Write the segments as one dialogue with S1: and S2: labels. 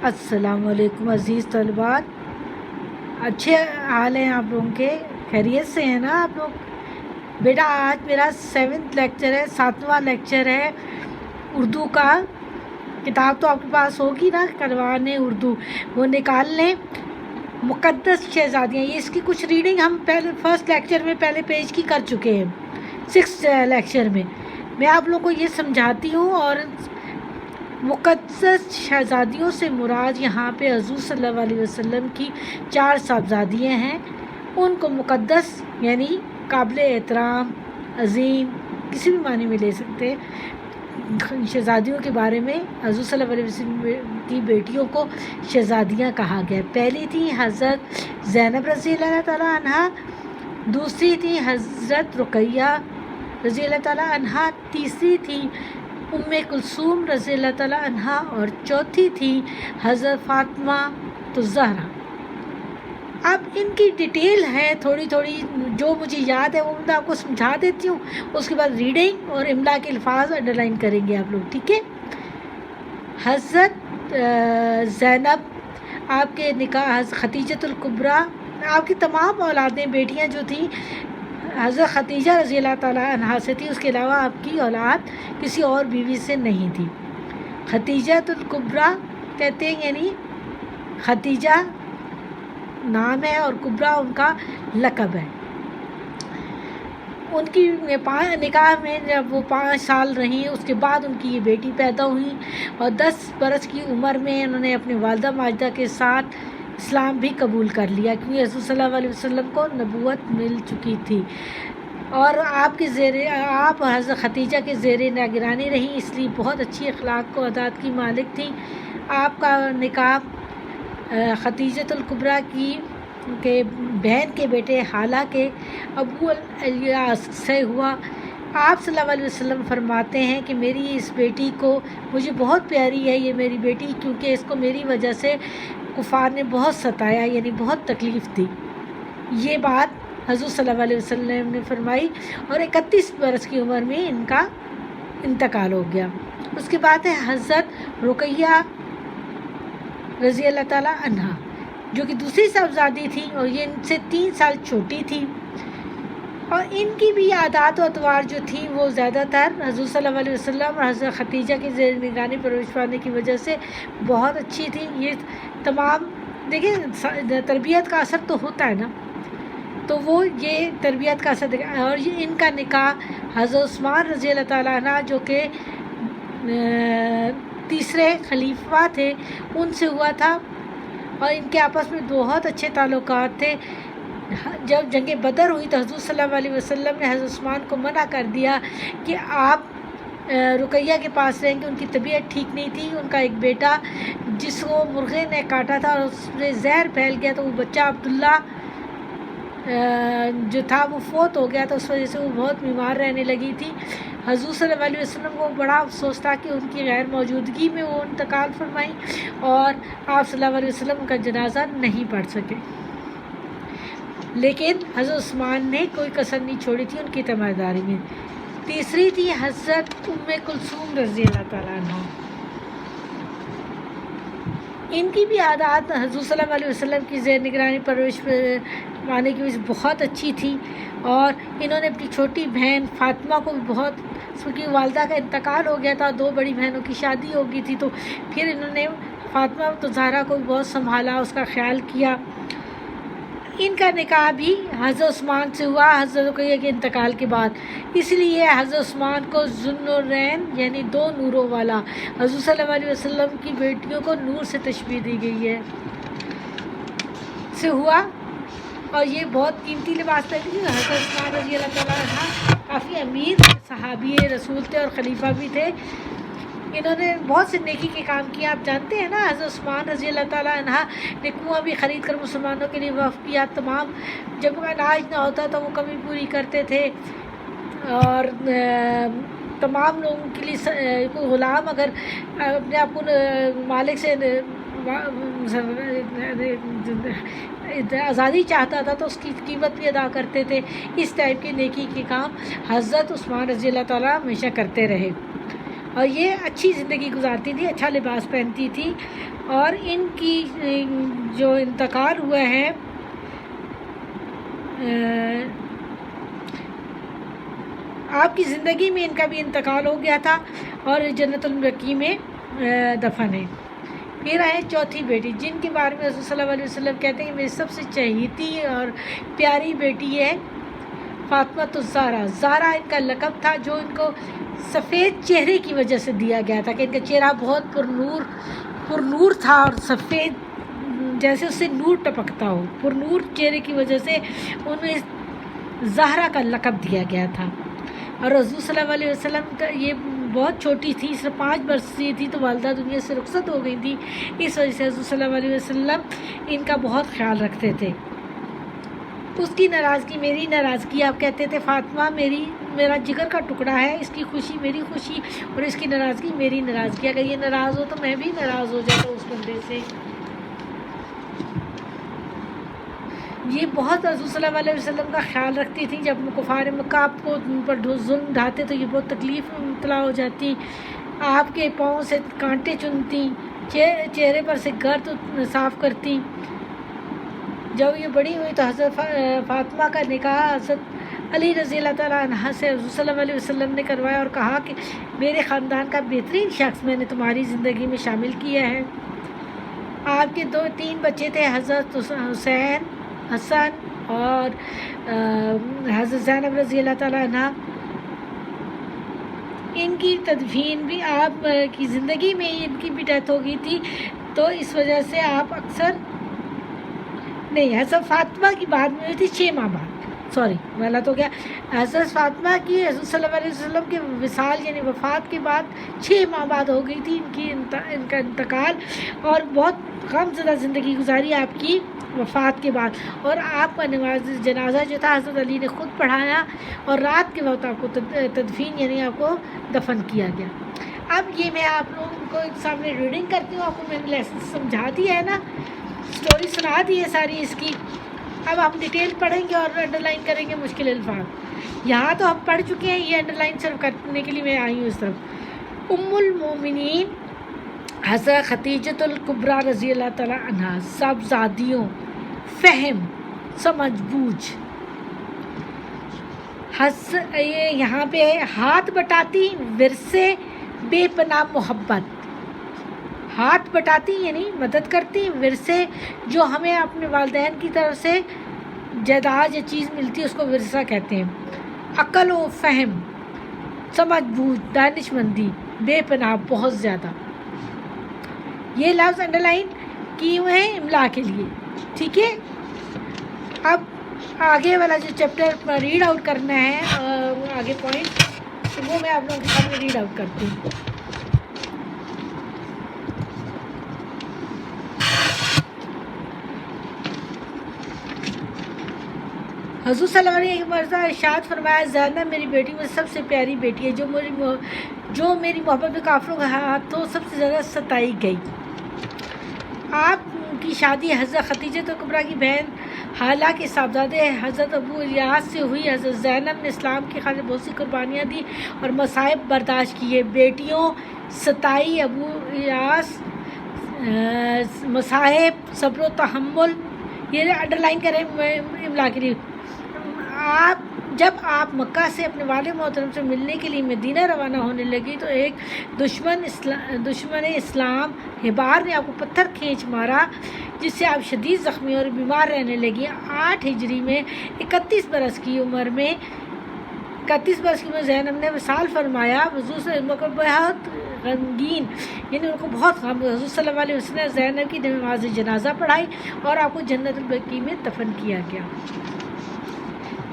S1: السلام علیکم عزیز طلباء، اچھے حال ہیں آپ لوگوں کے؟ خیریت سے ہیں نا آپ لوگ؟ بیٹا آج میرا 7واں لیکچر ہے، 7واں لیکچر ہے اردو کا۔ کتاب تو آپ کے پاس ہوگی نا، کروان اردو، وہ نکال لیں۔ مقدس شہزادیاں، یہ اس کی کچھ ریڈنگ ہم پہلے فرسٹ لیکچر میں پہلے پیج کی کر چکے ہیں۔ 6 لیکچر میں آپ لوگوں کو یہ سمجھاتی ہوں، اور مقدس شہزادیوں سے مراد یہاں پہ حضور صلی اللہ علیہ وسلم کی 4 صاحبزادیاں ہیں۔ ان کو مقدس یعنی قابل احترام، عظیم، کسی بھی معنی میں لے سکتے ہیں۔ شہزادیوں کے بارے میں حضور صلی اللہ علیہ وسلم کی بیٹیوں کو شہزادیاں کہا گیا۔ پہلی تھی حضرت زینب رضی اللہ تعالیٰ عنہا، دوسری تھی حضرت رقیہ رضی اللہ تعالیٰ عنہا، تیسری تھی ام کلثوم رضی اللہ تعالیٰ عنہا، اور چوتھی تھی حضرت فاطمہ الزہرا۔ اب ان کی ڈیٹیل ہے تھوڑی تھوڑی، جو مجھے یاد ہے وہ میں آپ کو سمجھا دیتی ہوں، اس کے بعد ریڈنگ اور املا کے الفاظ انڈر لائن کریں گے آپ لوگ، ٹھیک ہے؟ حضرت زینب، آپ کے نکاح خدیجۃ الکبریٰ، آپ کی تمام اولادیں بیٹیاں جو تھیں حضرت خدیجہ رضی اللہ تعالیٰ عنہا سے تھی، اس کے علاوہ آپ کی اولاد کسی اور بیوی سے نہیں تھی۔ خدیجۃ الکبریٰ کہتے ہیں، یعنی خدیجہ نام ہے اور کبریٰ ان کا لقب ہے۔ ان کی نکاح میں جب وہ 5 سال رہیں، اس کے بعد ان کی یہ بیٹی پیدا ہوئی، اور 10 برس کی عمر میں انہوں نے اپنے والدہ ماجدہ کے ساتھ اسلام بھی قبول کر لیا، کیونکہ حضور صلی اللہ علیہ وسلم کو نبوت مل چکی تھی، اور آپ حضرت خدیجہ کے زیر نگرانی رہیں، اس لیے بہت اچھی اخلاق و عادات کی مالک تھیں۔ آپ کا نکاح خدیجۃ الکبریٰ کی بہن کے بیٹے حالہ کے ابو الیاس سے ہوا۔ آپ صلی اللہ علیہ وسلم فرماتے ہیں کہ میری اس بیٹی کو مجھے بہت پیاری ہے یہ میری بیٹی، کیونکہ اس کو میری وجہ سے کفار نے بہت ستایا، یعنی بہت تکلیف دی۔ یہ بات حضور صلی اللہ علیہ وسلم نے فرمائی، اور 31 برس کی عمر میں ان کا انتقال ہو گیا۔ اس کے بعد ہے حضرت رقیہ رضی اللہ تعالیٰ عنہا، جو کہ دوسری صاحبزادی تھی، اور یہ ان سے 3 سال چھوٹی تھی، اور ان کی بھی عادات و اطوار جو تھیں وہ زیادہ تر حضور صلی اللہ علیہ وسلم اور حضرت خدیجہ کی زیر نگرانی پرورش پانے کی وجہ سے بہت اچھی تھی۔ یہ تمام دیکھیں، تربیت کا اثر تو ہوتا ہے نا، تو وہ یہ تربیت کا اثر دیکھا۔ اور یہ ان کا نکاح حضرت عثمان رضی اللہ تعالیٰ عنہ، جو کہ تیسرے خلیفہ تھے، ان سے ہوا تھا، اور ان کے آپس میں بہت اچھے تعلقات تھے۔ جب جنگ بدر ہوئی تو حضور صلی اللہ علیہ وسلم نے حضرت عثمان کو منع کر دیا کہ آپ رقیہ کے پاس رہیں گے، ان کی طبیعت ٹھیک نہیں تھی۔ ان کا ایک بیٹا جس کو مرغے نے کاٹا تھا اور اس میں زہر پھیل گیا، تو وہ بچہ عبداللہ جو تھا وہ فوت ہو گیا، تو اس وجہ سے وہ بہت بیمار رہنے لگی تھی۔ حضور صلی اللہ علیہ وسلم کو بڑا افسوس تھا کہ ان کی غیر موجودگی میں وہ انتقال فرمائی، اور آپ صلی اللہ علیہ وسلم کا جنازہ نہیں پڑھ سکے، لیکن حضرت عثمان نے کوئی کسر نہیں چھوڑی تھی ان کی تیمارداری میں۔ تیسری تھی حضرت ام کلثوم رضی اللہ تعالیٰ عنہ۔ ان کی بھی عادات حضور صلی اللہ علیہ وسلم کی زیر نگرانی پرورش پانے کی وجہ سے بہت اچھی تھی، اور انہوں نے اپنی چھوٹی بہن فاطمہ کو بھی بہت، اس کی والدہ کا انتقال ہو گیا تھا، 2 بڑی بہنوں کی شادی ہو گئی تھی، تو پھر انہوں نے فاطمہ الزہرا کو بھی بہت سنبھالا، اس کا خیال کیا۔ ان کا نکاح بھی حضرت عثمان سے ہوا حضرت رقیہ کے انتقال کے بعد، اس لیے حضرت عثمان کو ذوالنورین یعنی 2 نوروں والا، حضور صلی اللہ علیہ وسلم کی بیٹیوں کو نور سے تشبیہ دی گئی ہے، سے ہوا۔ اور یہ بہت قیمتی لباس پہنتے تھے۔ حضرت عثمان رضی اللہ تعالیٰ عنہ کافی امیر صحابی رسول تھے اور خلیفہ بھی تھے۔ انہوں نے بہت سے نیکی کے کام کیے، آپ جانتے ہیں نا۔ حضرت عثمان رضی اللہ تعالیٰ عنہ نے کنواں بھی خرید کر مسلمانوں کے لیے وقف کیا، تمام جب اناج نہ ہوتا تو وہ کمی پوری کرتے تھے، اور تمام لوگوں کے لیے کوئی غلام اگر اپنے آپ کو مالک سے آزادی چاہتا تھا تو اس کی قیمت بھی ادا کرتے تھے۔ اس ٹائپ کے نیکی کے کام حضرت عثمان رضی اللہ تعالیٰ ہمیشہ کرتے رہے۔ اور یہ اچھی زندگی گزارتی تھی، اچھا لباس پہنتی تھی، اور ان کی جو انتقال ہوا ہے آپ کی زندگی میں ان کا بھی انتقال ہو گیا تھا اور جنت البقیع میں دفن ہے۔ پھر آئے چوتھی بیٹی، جن کے بارے میں رسول صلی اللہ علیہ وسلم کہتے ہیں کہ میری سب سے چہیتی اور پیاری بیٹی ہے فاطمہ الزہرا۔ زہرا ان کا لقب تھا، جو ان کو سفید چہرے کی وجہ سے دیا گیا تھا کہ ان کا چہرہ بہت پرنور تھا اور سفید، جیسے اس سے نور ٹپکتا ہو، پرنور چہرے کی وجہ سے انہیں زہرا کا لقب دیا گیا تھا۔ اور رسول صلی اللہ علیہ وسلم کا یہ بہت چھوٹی تھی، صرف 5 برس کی تھی تو والدہ دنیا سے رخصت ہو گئی تھی، اس وجہ سے رسول صلی اللہ علیہ وسلم ان کا بہت خیال رکھتے تھے۔ اس کی ناراضگی میری ناراضگی، آپ کہتے تھے فاطمہ میرا جگر کا ٹکڑا ہے، اس کی خوشی میری خوشی اور اس کی ناراضگی میری ناراضگی، اگر یہ ناراض ہو تو میں بھی ناراض ہو جاتا اس بندے سے۔ یہ بہت رسول صلی اللہ علیہ وسلم کا خیال رکھتی تھیں، جب کفار مکہ آپ کو ان پر ظلم ڈھاتے تو یہ بہت تکلیف میں مبتلا ہو جاتی، آپ کے پاؤں سے کانٹے چنتی، چہرے پر سے گرد صاف کرتی۔ جب یہ بڑی ہوئی تو حضرت فاطمہ کا نکاح حضرت علی رضی اللہ تعالیٰ عنہ سے رسول صلی اللہ علیہ وسلم نے کروایا اور کہا کہ میرے خاندان کا بہترین شخص میں نے تمہاری زندگی میں شامل کیا ہے۔ آپ کے 3 بچے تھے، حضرت حسن اور حضرت زینب رضی اللہ تعالیٰ عنہ۔ ان کی تدفین بھی آپ کی زندگی میں ان کی بھی ڈیتھ ہو گئی تھی، تو اس وجہ سے آپ اکثر نہیں، حضرت فاطمہ کی بعد میں ہوئی تھی 6 ماہ بعد، غلط ہو گیا۔ حضرت فاطمہ کی حضرت صلی اللہ علیہ وسلم کے وصال یعنی وفات کے بعد 6 ماہ بعد ہو گئی تھی ان کا انتقال، اور بہت غم زدہ زندگی گزاری آپ کی وفات کے بعد۔ اور آپ کا جنازہ جو تھا حضرت علی نے خود پڑھایا اور رات کے وقت آپ کو تدفین یعنی آپ کو دفن کیا گیا۔ اب یہ میں آپ لوگوں کو سامنے ریڈنگ کرتی ہوں، آپ کو میں نے لیسن سمجھا دیا ہے نا، اسٹوری سنا دی ہے ساری اس کی۔ اب ہم ڈیٹیل پڑھیں گے اور انڈر لائن کریں گے مشکل الفاظ۔ یہاں تو ہم پڑھ چکے ہیں، یہ انڈر لائن صرف کرنے کے لیے میں آئی ہوں اس طرف۔ ام المومنین حضرت خدیجۃ الکبریٰ رضی اللہ تعالیٰ عنہ، سب زادیوں، فہم، سمجھ بوجھ۔ یہاں پہ ہاتھ بٹاتی، ورثے، بے پناہ محبت۔ ہاتھ بٹاتی یعنی مدد کرتی، ورثے جو ہمیں اپنے والدین کی طرف سے جائیداد یا چیز ملتی ہے اس کو ورثہ کہتے ہیں۔ عقل و فہم، سمجھ بوجھ، دانش مندی، بے پناہ، بہت زیادہ۔ یہ لفظ انڈر لائن کیے ہوئے ہیں املا کے لیے، ٹھیک ہے۔ اب آگے والا جو چیپٹر ریڈ آؤٹ کرنا ہے، آگے پوائنٹ، وہ میں آپ لوگوں کے سامنے ریڈ آؤٹ کرتی ہوں۔ حضور صلی اللہ علیہ وسلم ارشاد فرمایا، زینب میری بیٹی میں سب سے پیاری بیٹی ہے، جو میری محبت میں کافروں کے ہاتھوں سب سے زیادہ ستائی گئی۔ آپ کی شادی حضرت خدیجۃ الکبریٰ کی بہن حالہ کے صاحبزادے حضرت ابو الیاس سے ہوئی۔ حضرت زینب نے اسلام کی خاطر بہت سی قربانیاں دی اور مصائب برداشت کیے۔ بیٹیوں، ستائی، ابو الیاس، مصائب، صبر و تحمل، یہ انڈر لائن کریں املا کے لیے۔ جب آپ مکہ سے اپنے والد محترم سے ملنے کے لیے مدینہ روانہ ہونے لگی تو ایک دشمن اسلام ہبار نے آپ کو پتھر کھینچ مارا، جس سے آپ شدید زخمی اور بیمار رہنے لگی۔ 8 ہجری میں 31 برس کی عمر زینب نے وصال فرمایا۔ حضور سے بہت غمگین یعنی ان کو بہت غم، حضور صلی اللہ علیہ وسلم نے زینب کی نماز جنازہ پڑھائی اور آپ کو جنت البقیع میں دفن کیا گیا،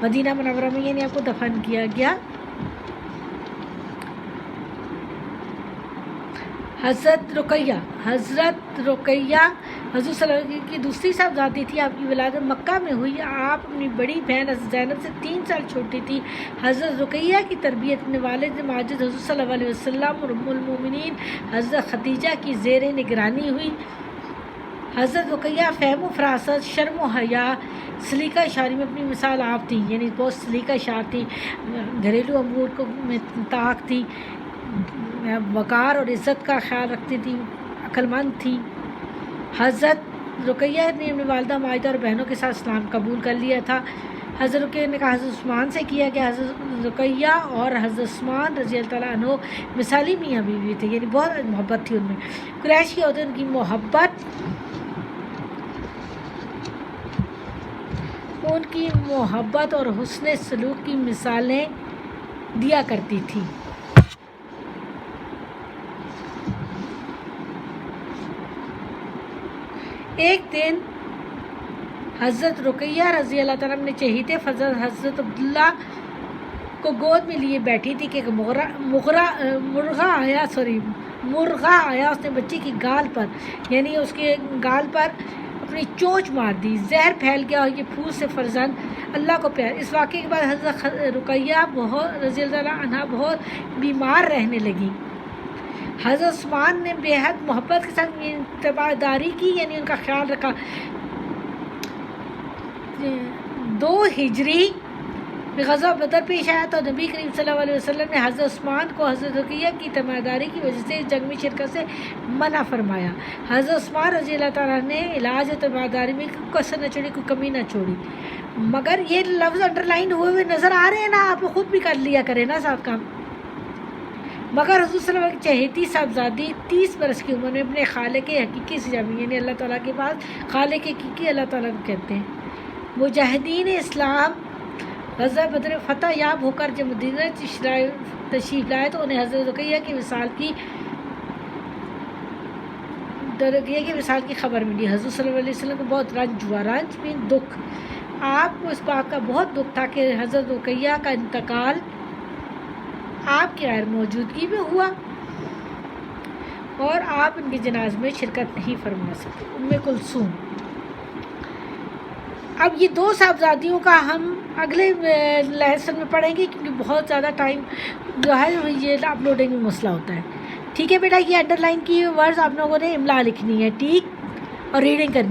S1: مدینہ منورہ میں، یعنی آپ کو دفن کیا گیا۔ حضرت رقیہ حضور صلی اللہ علیہ وسلم کی دوسری صاحبزادی تھی۔ آپ کی ولادت مکہ میں ہوئی۔ آپ اپنی بڑی بہن حضرت زینب سے 3 سال چھوٹی تھی۔ حضرت رقیہ کی تربیت اپنے والد ماجد حضور صلی اللہ علیہ وسلم اور ام المومنین حضرت خدیجہ کی زیر نگرانی ہوئی۔ حضرت رقیہ فہم و فراست، شرم و حیا، سلیقہ شاعری میں اپنی مثال آپ تھیں، یعنی بہت سلیقہ شاعر تھی، گھریلو امور کو میں طاق تھی، وقار اور عزت کا خیال رکھتی تھی، عقل مند تھی۔ حضرت رقیہ نے اپنی والدہ ماجدہ اور بہنوں کے ساتھ اسلام قبول کر لیا تھا۔ حضرت رقیہ نے کہا حضرت عثمان سے کیا کہ حضرت رقیہ اور حضرت عثمان رضی اللہ تعالیٰ عنہ مثالی میاں بیوی تھے، یعنی بہت محبت تھی ان میں۔ قریش کی عورتیں ان کی محبت اور حسن سلوک کی مثالیں دیا کرتی تھی۔ ایک دن حضرت رقیہ رضی اللہ تعالیٰ نے چہیتے فضل حضرت عبداللہ کو گود میں لیے بیٹھی تھی کہ مرغا آیا، اس نے بچی کی گال پر، یعنی اس کے گال پر اپنی چونچ مار دی، زہر پھیل گیا اور یہ پھوس سے فرزند اللہ کو پیار۔ اس واقعے کے بعد حضرت رقیہ رضی اللہ عنہ بہت بیمار رہنے لگی۔ حضرت عثمان نے بے حد محبت کے ساتھ تباداری کی، یعنی ان کا خیال رکھا۔ 2 ہجری میں غزوہ بدر پیش آیا تو نبی کریم صلی اللہ علیہ وسلم نے حضرت عثمان کو حضرت رقیہ کی تباداری کی وجہ سے جنگ میں شرکت سے منع فرمایا۔ حضرت عثمان رضی اللہ تعالیٰ نے علاج تباداری میں کوئی کسر نہ چھوڑی، کوئی کمی نہ چھوڑی۔ مگر یہ لفظ انڈر لائن ہوئے نظر آ رہے ہیں نا، آپ خود بھی کر لیا کریں نا ساتھ کام۔ مگر حضور صلی اللہ علیہ وسلم کی چہیتی صاحبزادی 30 برس کی عمر میں اپنے خالق حقیقی سے جامی، یعنی اللہ تعالیٰ کے پاس خالق حقیقی اللہ تعالیٰ کو کہتے ہیں۔ مجاہدین اسلام غزوہ بدر فتح یاب ہو کر جب مدینہ تشریف لائے تو انہیں حضرت رقیہ کی وصال کی خبر ملی۔ حضور صلی اللہ علیہ وسلم کو بہت رنج ہوا، رنج میں دکھ۔ آپ کو اس بات کا بہت دکھ تھا کہ حضرت رقیہ کا انتقال آپ کی غیر موجودگی میں ہوا اور آپ ان کے جناز میں شرکت نہیں فرما سکتے۔ ام کلثوم۔ اب یہ 2 صاحبزادیوں کا ہم اگلے لیسن میں پڑھیں گے، کیونکہ بہت زیادہ ٹائم جو ہے یہ اپلوڈنگ میں مسئلہ ہوتا ہے۔ ٹھیک ہے بیٹا، یہ انڈر لائن کی ورڈز آپ لوگوں نے املا لکھنی ہے، ٹھیک، اور ریڈنگ کرنی ہے۔